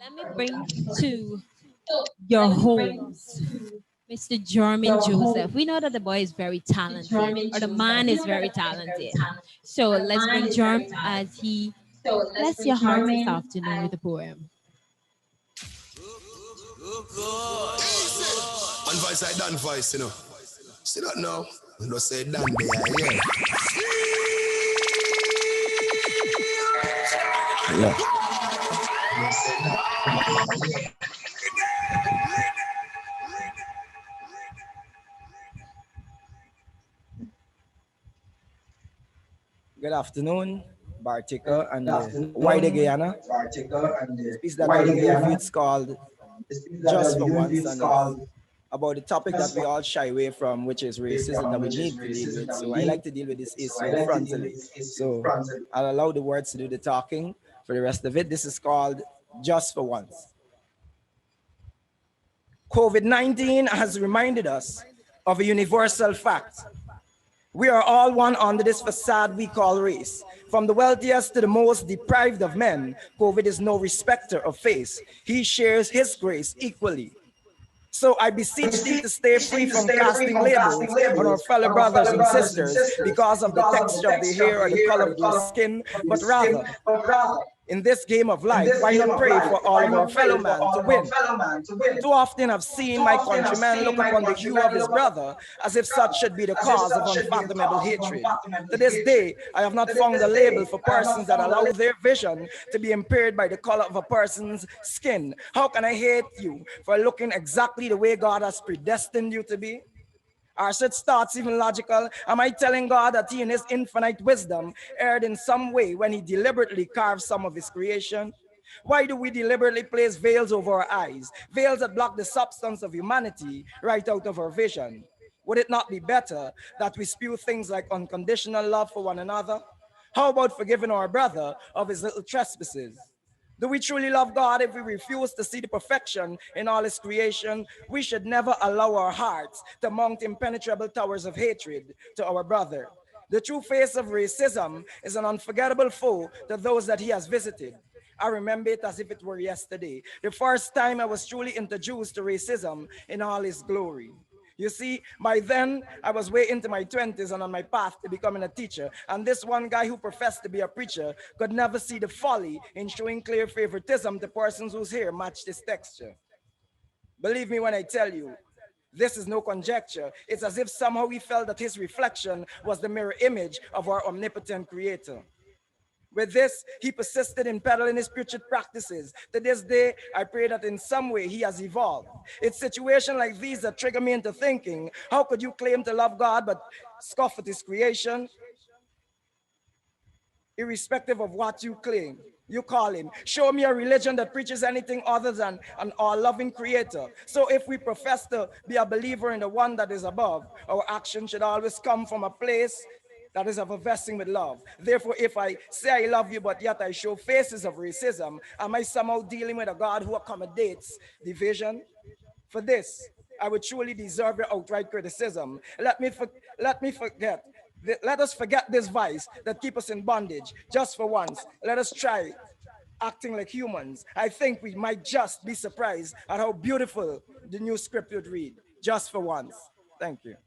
Let me bring to your homes Mr. Jermaine Joseph. We know that the boy is very talented, or the man is very talented. So let's bring Jerm as he bless your hearts this afternoon with a poem. One voice I done voice, you know. See that now? You know say done there, yeah. Good afternoon, Bartica and the wider Guyana. This piece that I'll give you, it's called Just for Once, and it's about the topic that we all shy away from, which is racism that we need to deal with. So I like to deal with this issue frontally. So I'll allow the words to do the talking for the rest of it. This is called Just for Once. COVID-19 has reminded us of a universal fact. We are all one under this facade we call race. From the wealthiest to the most deprived of men, COVID is no respecter of face. He shares his grace equally. So I beseech thee to stay free from casting labels on our fellow brothers and sisters because of the texture of their hair or the color of their skin, but rather, in this game of life, why not pray for all of our fellow man to win? Too often I've seen my countryman look upon the hue of his brother as if such should be the cause of unfathomable hatred. To this day, I have not found a label for persons that allow their vision to be impaired by the color of a person's skin. How can I hate you for looking exactly the way God has predestined you to be? Are such thoughts even logical? Am I telling God that he in his infinite wisdom erred in some way when he deliberately carved some of his creation? Why do we deliberately place veils over our eyes? Veils that block the substance of humanity right out of our vision. Would it not be better that we spew things like unconditional love for one another? How about forgiving our brother of his little trespasses? Do we truly love God if we refuse to see the perfection in all his creation? We should never allow our hearts to mount impenetrable towers of hatred to our brother. The true face of racism is an unforgettable foe to those that he has visited. I remember it as if it were yesterday, the first time I was truly introduced to racism in all its glory. You see, by then, I was way into my 20s and on my path to becoming a teacher. And this one guy who professed to be a preacher could never see the folly in showing clear favoritism to persons whose hair matched his texture. Believe me when I tell you, this is no conjecture. It's as if somehow he felt that his reflection was the mirror image of our omnipotent creator. With this, he persisted in peddling his spiritual practices. To this day, I pray that in some way he has evolved. It's situations like these that trigger me into thinking, how could you claim to love God but scoff at his creation? Irrespective of what you claim, you call him. Show me a religion that preaches anything other than an all-loving creator. So if we profess to be a believer in the one that is above, our action should always come from a place that is effervescing with love. Therefore, if I say I love you, but yet I show faces of racism, am I somehow dealing with a God who accommodates division? For this, I would truly deserve your outright criticism. Let us forget this vice that keeps us in bondage. Just for once, let us try acting like humans. I think we might just be surprised at how beautiful the new script would read. Just for once. Thank you.